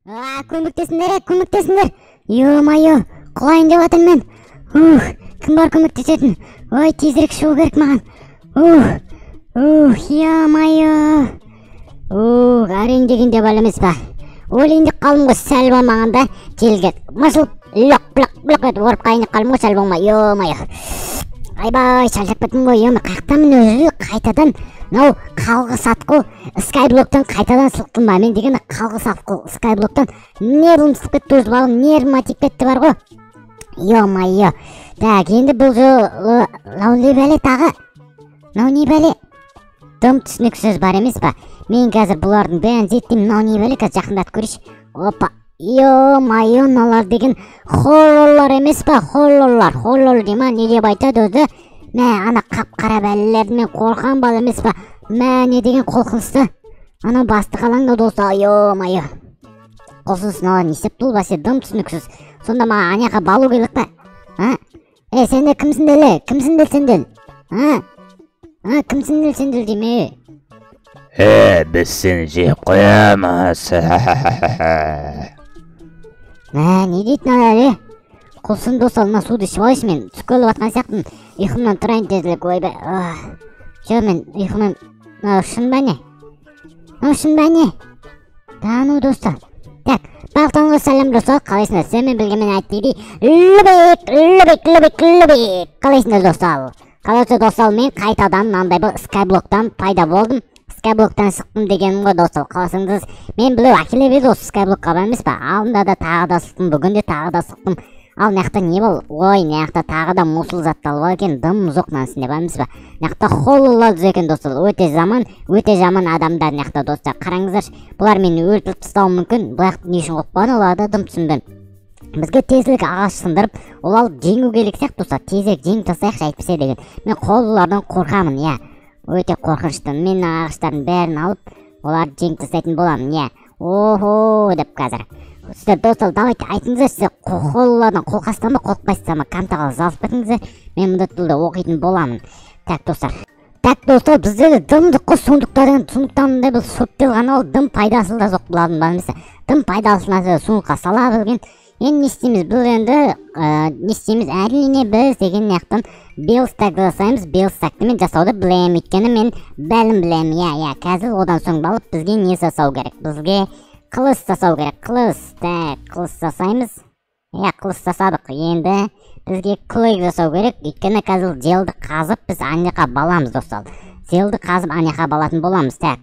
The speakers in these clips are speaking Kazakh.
Көмектесіңдер. Ё-майо, құлайын деп жатырмын мен. Кім бар көмектесетін? Ой, тезірек шығу керек маған. Ё-майо. Әрең дегенде бәл емес па. Өлейін деп қалым ғой, сәл болмағанда желге мыжылып лық етіп орып қайын деп қалым ғой, сәл болма. Ё-майо. Айбай, шаршап кеттім ғой. Қаяқтамын өзі қайтадан мынау қалғы сатқыл скайблоктан қайтадан сылқтым ба? Мен деген қалғы сатқыл скайблоктан нервым сылып кетті, өз бағым нервыма тиіп кетті бар ғой. Ё-майо. Так, енді бұл жолы не бәле тағы? Мынау не бәле? Дым түсініксіз бар емес па? Мен қазір бұлардың бәрін зеттеймін. Мынау не бәле? Қазір жақындатып көрейінші. Опа. Ё-майо, мыналар деген хоррорлар емес па? Хоррор дей ма? Не деп айтады өзі? Мә, ана қап-қара бәлелерді мен қорқам бал емес па? Мә, не деген қолқынысты? Ана басты қалаңда достар. Ё-майо. Қолсыз мыналар не істеп тұл бәсе? Дым түсініксіз. Сонда ма аняға балу келік па? Сендер кімсіңдел? Кімсіңдел? Кімсіңдел деме? Біз сені жеп қоямыз. Не дейтін әлі? Құлсын достар, мына суды ішіп алайшы, мен түсіп өліп атқан сияқтымын. Ұйқымнан тұрайын тезірек, ойбай. Жоқ, мен ұйқымнан... Шын ба не? Шын ба не? Тану достар. Так, бақтанға сәлем достар, қалайсыңдар? Сәмен білгенмен айтты дейді. Любек. Қалайсыңдар достар? Қалайсы достар, мен қайтадан мынандай бір скайблоктан пайда болдым. Скайблоктан шықтым дегенім ғой достар. Қаласыңыз, мен білу әкелеп еді осы скайблокқа бар емес па? Алдында да тағы да шықтым, бүгін де тағы да шықтым. Ал нақта не бол? Ой, нақта тағы да мұсыл затталы бар екен, дым жоқ нансында бар емес па? Нақта холлылар жүр екен достар. Өте жаман адамдар нақта достар. Қараңыздар, бұлар мені өлтіріп тастауы мүмкін. Бұлақты не үшін қойып қойған, оларды дым түсінбедім. Бізге тезірек ағаш сындырып, ол алып жеңу керек сияқты достар. Тезірек жеңіп тастайықшы әйтпесе деген. Мен холлылардан қорқамын, иә. Өте қорқынышты. Мен ағаштардың бәрін алып, оларды жеңіп тастайтын боламын, иә. Охо деп қазір. Сіздер достар, давайте айтыңыздар, сіздер холлылардан қолқастан ба, қолқпайсыздар ма? Комментарияға жазып кетіңіздер. Мен мұнда тілді оқитын боламын. Так достар, бізде дымдық қой, сондықтан да бұл соттел ғана ол дым пайдасы да жоқ бұлардың бар емес. Дым пайдасына суыққа сала білген. Енді не істейміз? Бұл енді не істейміз? Әрине біз деген яқтан белстакты жасаймыз. Белстакты мен жасауды білем, өйткені мен бәлім білем. Иә, қазір одан соң балып бізге не жасау керек? Бізге қылыс жасау керек. Қылыс жасаймыз. Иә, қылыс жасадық. Енді бізге күлік жасау керек. Өйткені қазір желді қазып біз аняқа баламыз достар. Желді қазып аняқа балатын боламыз. Так,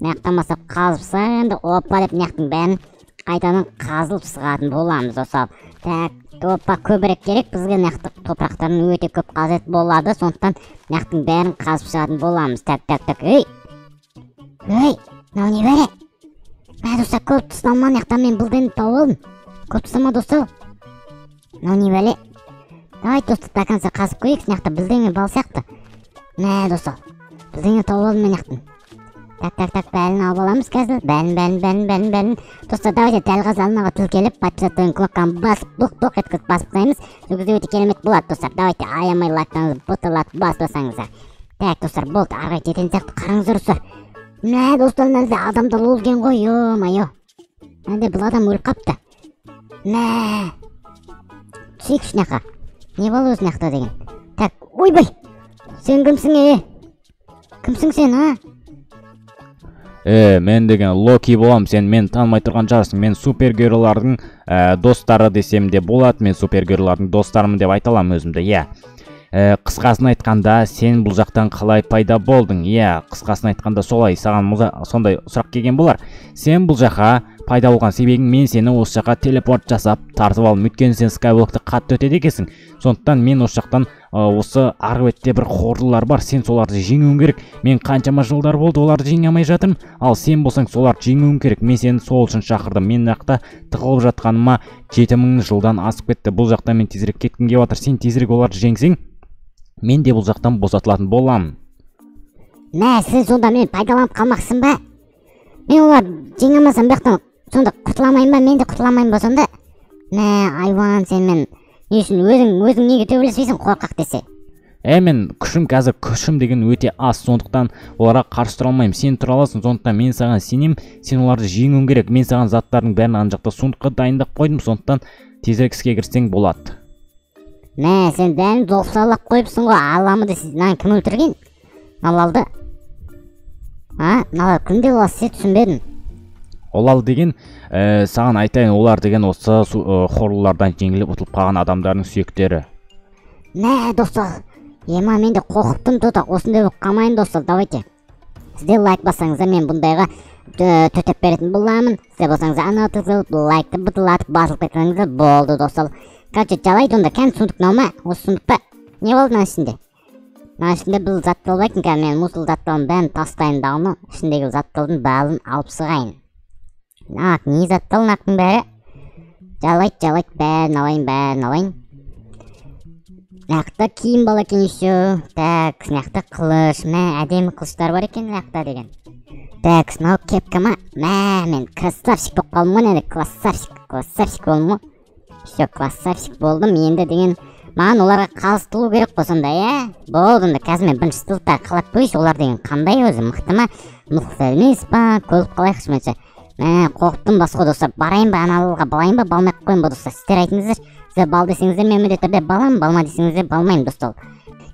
нақтамасап қазыпса, енді опа деп нақтың бәрін қайтадан қазылып сығатын боламыз достар. Так, опа көбірек керек. Бізге нақты топырақтарын өте көп қажет болады. Сондықтан нақтың бәрін қазып сығатын боламыз. Так. Ей, мынау не бәрі? Достар, көп тұсталма, нақтан мен бұлден тауылдым. Көп тұсталма достар. Мынау не бәрі? Давай достар, таканса қазып көйік, нақта білдеңе бал сияқты. Достар, білдеңе тауылдым мен нақтын. Так, бәлін алып аламыз қазір. Бәлін. Достар, давайте дәл қазалынаға тіл келіп, подписаттығын кнопканы басып, доқ еткізіп басып қоймыз. Сөзі өте керемет болады, достар. Давайте аямай лайктаңыз, бұтылат баспасаңыздар. Так, достар, болды, арғай жетен сияқты қараңыздар, достар. Достар, әлде адамдар өлген ғой, ё-майо. Әлде бұл адам өліп қапты. Түсейік шынақа. Не бол өз нақта деген. Так, ойбай, сен кімсің, Кімсің сен, Мен деген Локи болам, сен мен танымай тұрған жарсың. Мен супергеройлардың достары десем де болады. Мен супергеройлардың достарымын деп айта аламын өзімді. Иә. Қысқасын айтқанда, сен бұл жақтан қалай пайда болдың? Иә, қысқасын айтқанда солай, саған сондай сұрақ келген болар. Сен бұл жаққа пайда болған себебің, мен сені осы жаққа телепорт жасап тартып алдым. Өйткені сен скайблокты қатты өтеді екенсің. Сондықтан мен осы жақтан осы арғы бетте бір хорлылар бар, сен соларды жеңуің керек. Мен қаншама жылдар болды оларды жеңе алмай жатырмын, ал сен болсаң соларды жеңуің керек. Мен сені сол үшін шақырдым. Мен жақта тығылып жатқаныма 7000 жылдан асып кетті. Бұл жақта мен тезірек кеткім келіп жатыр. Сен тезірек оларды жеңсең, мен де бұл жақтан босатылатын боламын. Сен сонда мен пайдаланып қалмақсың ба? Мен олар жеңе алмасам бақтан сонда құтыламайын ба? Мен де құтыламайын ба сонда? Айван, сен мен не үшін өзің неге төбелеспейсің қорқақ десе? Мен күшім деген өте аз, сондықтан оларға қарсы тұра алмаймын. Сен тұра аласың, сондықтан мен саған сенем, сен оларды жеңуің керек. Мен саған заттардың бәрін ана жақта сундукка дайындап қойдым, сондықтан тезірек іске кірсең болады. Сен бәрін жоқсалап қойыпсың ғой, Алламды сен кім өлтірген? Налалды. Налал кімде олар, сен түсінбедің? Олар деген, саған айтайын, олар деген осы хорлардан жеңіліп ұтылып қалған адамдардың сүйектері. Достар, мен де қорқыптым тота, осындай болып қалмайын достар, давайте. Сізде лайк бассаңыздар, мен бұндайға төтеп беретін боламын. Сізде болсаңыздар ана тығылып, лайкты бұтылатып басылып кетсеңіздер болды достар. Короче, жалайды онда, кән сундук налма, осы сундук па? Не болды мына ішінде? Мына ішінде бұл затталбайтын, мен мұсыл затталын бәрін тастайын дағыны, ішіндегі затталдың бәрін алып сығайын. Не затталын ақтың бәрі? Жалайды, бәрін алайын. Мынақта киім бала екен еще. Так, мынақта қылыш. Әдемі қылыштар бар екен мынақта деген. Так, мынау кепкама. Мен красавчик болып қалдым ғой, енді классавчик болдым ғой. Все, классавчик болдым. Енді деген маған оларға қалыстылу керек қой сонда, болды онда. Қазір мен бірінші сыныпта қалап қойшы, олар деген қандай өзі, мықты ма, мықты емес па, көріп қалайықшы менше. Қорқыттым басқа достар. Барайын ба аналыға, балайын ба, балмай қойын ба достар. Сіздер айтыңыздар. Сіздер бал десеңіздер, мен міндетті түрде балам, балма десеңіздер балмаймын достар.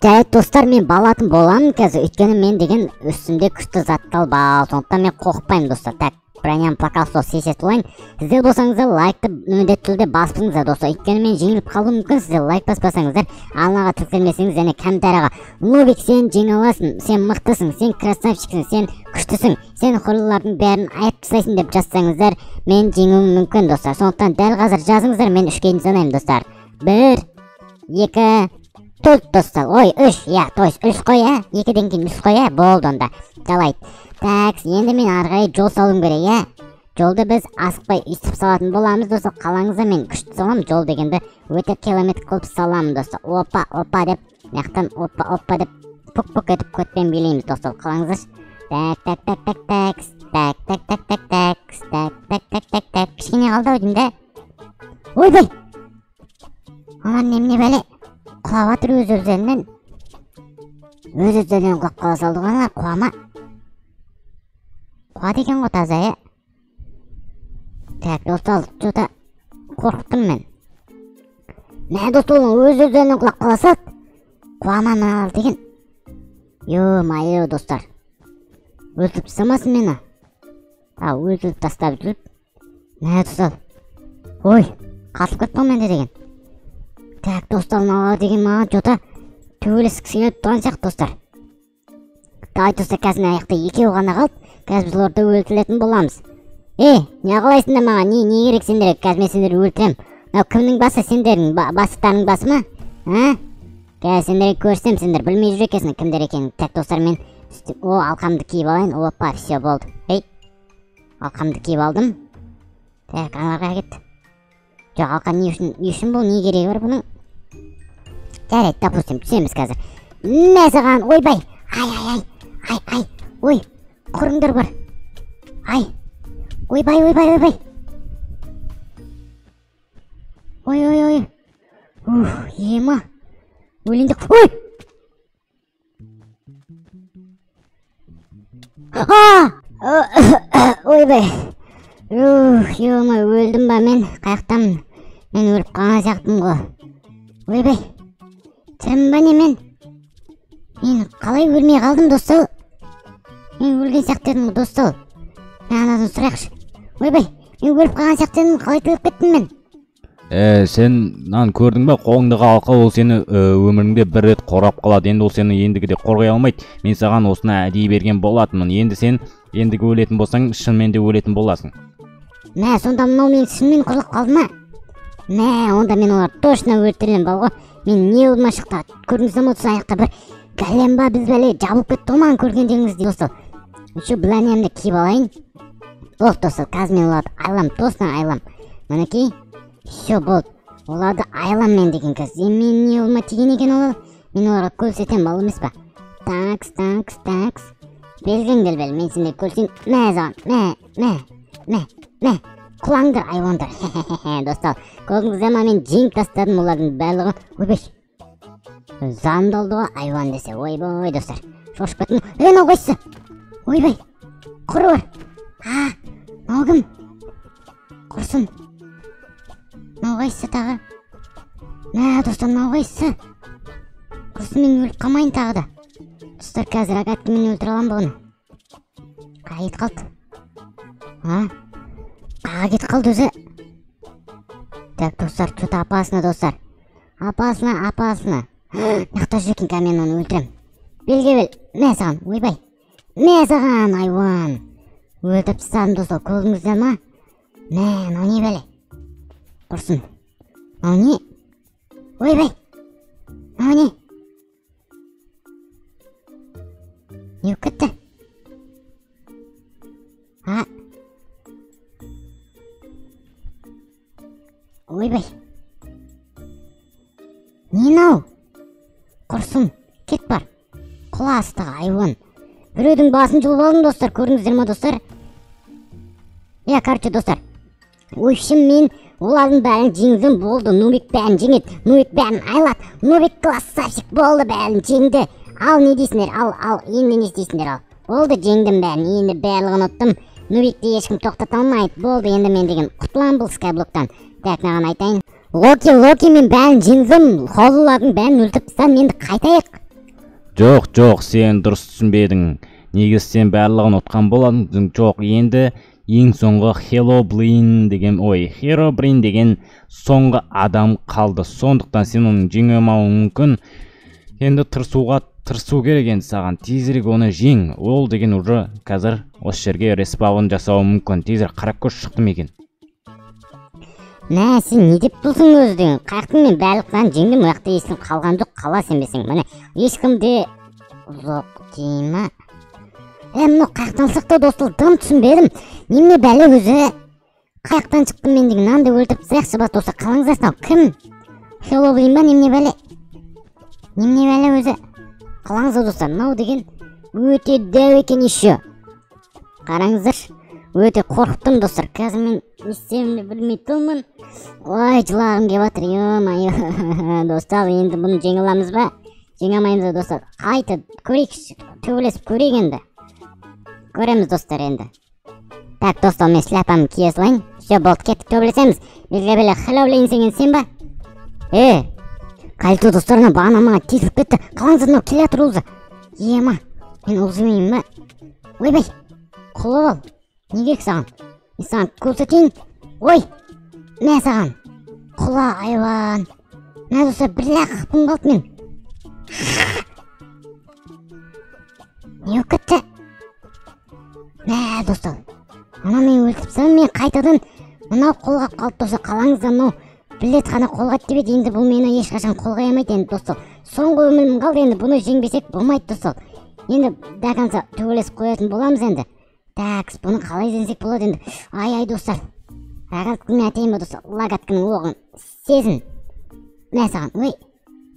Жарайды достар, мен балатын боламын қазір, өйткені мен деген үстімде күшті заттал бал, сондықтан мен қорықпаймын достар. Так, броням пока что сесет олайын. Сіздер болсаңыздар лайкты міндетті түрде баспыңыздар достар, өйткені мен жеңіліп қалуым мүмкін. Сіздер лайк баспасаңыздар, алнаға тіркелмесеңіз және комментарияға Нубик сен жеңе аласың, сен мықтысың, сен красавчиксің, сен күштісің, сен хорлардың бәрін айып тастайсың деп жазсаңыздар, мен жеңуім мүмкін достар. Сондықтан дәл қазір жазыңыздар, мен 3-ке дейін санаймын достар. 1 2 4 достар. Ой, 3, то есть 3 қой, 2-ден кейін 3 қой, болды онда. Жалайды. Так, енді мен арғай жол салуым керек, Жолды біз асықпай үстіп салатын боламыз достар. Қалаңызда мен күшті салам, жол дегенді өте километр қылып саламын достар. Опа деп, мияқтан опа деп, пук етіп көтпен билейміз достар. Қалаңыздар. Так. Кішкене қалды өдімді. Ойбай! Алан немне бәле? Құлаватыр өз-өздерінен. Өз-өздерінен құлап қала салды ғана, құлама. Құлады екен ғой таза, Так, достар, жота қорқыттым мен. Достар, өз-өздерінен құлап қала салды. Құлама мынал деген. Майо достар. Өлтіріп тастамасын мені. Өлтіріп тастап жүріп. Достар. Ой, қатып кетті менде деген. Так, достар, мынау деген маған жота төбелес кісіге тұрған сияқты достар. Достар, қазір аяқта екеу ғана қалды. Қазір біз оларды өлтіретін боламыз. Не қалайсыңдар маған? Не керек сендерге? Қазір мен сендерді өлтірем. Кімнің басы? Сендердің бастықтарының басы ма? Қазір сендерге көрсем, сендер білмей жүр екенсіңдер кімдер екенін. Так, достар, мен алқамды киіп алайын. Опа, все болды. Алқамды киіп алдым. Так, анаға кет. Жоқ, алқан не үшін бұл? Не керегі бар бұның? Жарайды, допустим, түсеміз қазір. Саған, ойбай! Ай! Ой, құрыңдар бар. Ойбай! Ой! Ема! Өліндік. Ой! Ойбай! Ема, өлдім ба мен? Қаяқтамын? Мен өліп қалған сияқтым ғой. Ойбай! Тірім ба не мен? Мен қалай өлмей қалдым достар? Мен өлген сияқты едім достар. Мен анадан сұрайықшы. Ойбай, мен өліп қалған сияқты едім, қалай тығып кеттім мен? Сен көрдің ба, қолыңдағы алқа ол сені өміріңде бір рет қорғап қалады. Енді ол сені ендігіде қорғай алмайды. Мен саған осына әдейі берген болатынмын. Енді сен ендігі өлетін болсаң, шынымен де өлетін боласың. Сонда мынау мен шынымен қорғап қалды ма? Онда мен олар точно өлтірген бол ғой. Мен не олма шықты? Көрдіңіздер ме, аяқта бір кәлем ба, біз бәле жабылып кетті ғой маған көргендеріңізде достар. Еще біләнемді киіп алайын. Достар, қазір мен оларды айлам, точно айлам. Мінекей. Все болды. Оларды айлам мен деген қазір. Мен не олма тиген екен олар? Мен оларға көрсетем бал емес па? Такс. Белгіңдер бәл, мен сендер көрсен. Құлаңдар айуандар. Достар, көрдіңіздер ма, мен жеңіп тастадым олардың барлығын. Ойбай. Зандалды ғой айван десе. Ойбай достар. Шошып кеттім. Мынау қайсысы? Ойбай. Құры бар. Мынау кім? Құрсын. Мынау қайсысы тағы? Достар, мынау қайсысы? Құрсын, мен өліп қалмайын тағы да. Достар, қазір Агатка мен өлтіре аламын бұны. Қай кет қалды? Қаға кет қалды өзі? Так, достар, что-то опасно, достар. Опасно. Яқта жүр екен, мен оны өлтірем. Белге бел. Мә саған, ойбай. Мә саған, айван. Өлтіп тастадым, достар, көрдіңіздер ма? Мә, мынау не бәле? Құрсын. Мынау не? Ойбай. Мынау не? Не кетті? Ойбай. Не мынау? Құрсын, кет бар. Құла астығы айван. Біреудің басын жұлып алдым, достар, көрдіңіздер ма, достар? Короче, достар. Общем, мен олардың бәрін жеңдім, болды. Нубик бәрін жеңеді, Нубик бәрін айлады. Нубик классавчик болды, бәрін жеңді. Ал не дейсіңдер? Ал, енді не істейсіңдер? Ал. Болды, жеңдім бәрін, енді барлығын ұттым. Нубикті ешкім тоқтата алмайды. Болды, енді мен деген құтылам бұл скайблоктан. Так, маған айтайын. Локи, мен бәрін жеңдім. Холлардың бәрін өлтіріп тастадым, енді қайтайық. Жоқ, сен дұрыс түсінбедің. Негізі сен барлығын ұтқан болатын. Жоқ, енді ең соңғы Херобрин деген соңғы адам қалды. Сондықтан сен оны жеңе алмауың мүмкін. Енді тырысу керек енді саған. Тезірек оны жең. Ол деген уже қазір осы жерге респаун жасауы мүмкін. Тезірек қаракөз шықты екен. Мә, сен не деп бұлсың өзі деген? Қаяқтың мен барлықтан жеңдім, ояқта ешкім қалған жоқ, қала сенбесең. Міне, ешкімде жоқ дейма. Мынау қаяқтан сықты, достар, дым түсінбедім. Немене бәле өзі? Қаяқтан шықтым мен деген, нанды өлтіріп тастайықшы бас, достар, қалаңыздар, мынау кім? Хеллоуин ба, немене бәле? Немене бәле өзі? Қалаңыздар, достар, мынау деген өте дәу екен еще. Қараңыздар. Өте қорқыттым, достар. Қазір мен не істерімді білмей тұрмын. Ой, жылағым келіп жатыр. Ё-мое. Достар, енді бұны жеңе аламыз ба? Жеңе алмаймыз ба, достар? Қайта көрейікші. Төбелесіп көрейік енді. Көреміз, достар, енді. Так, достар, мен шляпамды кие салайын. Все, болды, кеттік, төбелесеміз. Белгілі Хеллоуин сен ба? Қайты, достарына бағана тесіліп кетті. Қалаңыздар, мынау келе жатыр өзі. Ема, мен ұлжымайын ба? Ойбай, құлып ал. Не керек саған? Мен саған көрсетейін. Ой, мә саған. Құла айван. Мә достар, бір-ақ қыпым қалды мен. Не өп кетті? Мә достар. Ана мен өлтіпсам, мен қайтадан мынау қолға қалды, достар. Қалаңыздар, мынау білет қана қолға деп еді. Енді бұл мені ешқашан қолға емейді енді, достар. Соңғы өмірім қалды, енді бұны жеңбесек болмайды, достар. Енді дәканса төбелесіп қоятын боламыз енді. Так, бұны қалай ізденсек болады енді. Ай, достар. Агатканың әтейін ба, достар. Лагатканың оғын сезін. Мә саған, ой.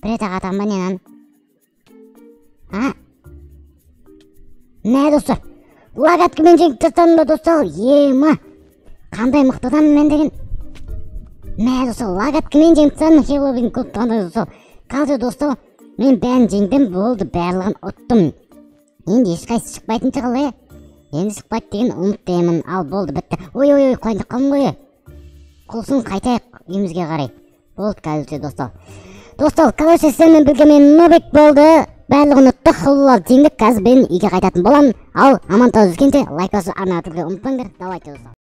Бір ет ағатам ба ненан? Мә, достар. Лагаткамен жеңіп тастадым ба, достар. Ема. Қандай мықтыдан мен деген. Мә, достар. Лагаткамен жеңіп тастадым. Хеллоуин көп қандай, достар. Қазір, достар. Мен бәрін жеңдім, болды, барлығын ұттым. Енді ешқайсы шықпайтын шығылы. Енді шықпайды деген ұмыт деймін. Ал болды, бітті. Ой, құлайында қалың қойы. Құлсын қайтайық үйімізге қарай. Болды қазірше, достар. Достар, қалайша сіздермен бірге мен Нубик болды. Барлығын ұттық, құлылар жеңдік. Қазір мен үйге қайтатын боламын. Ал аман тауыз өзгенше лайк басып арна атырға ұмытпаңдар. Давайте, достар.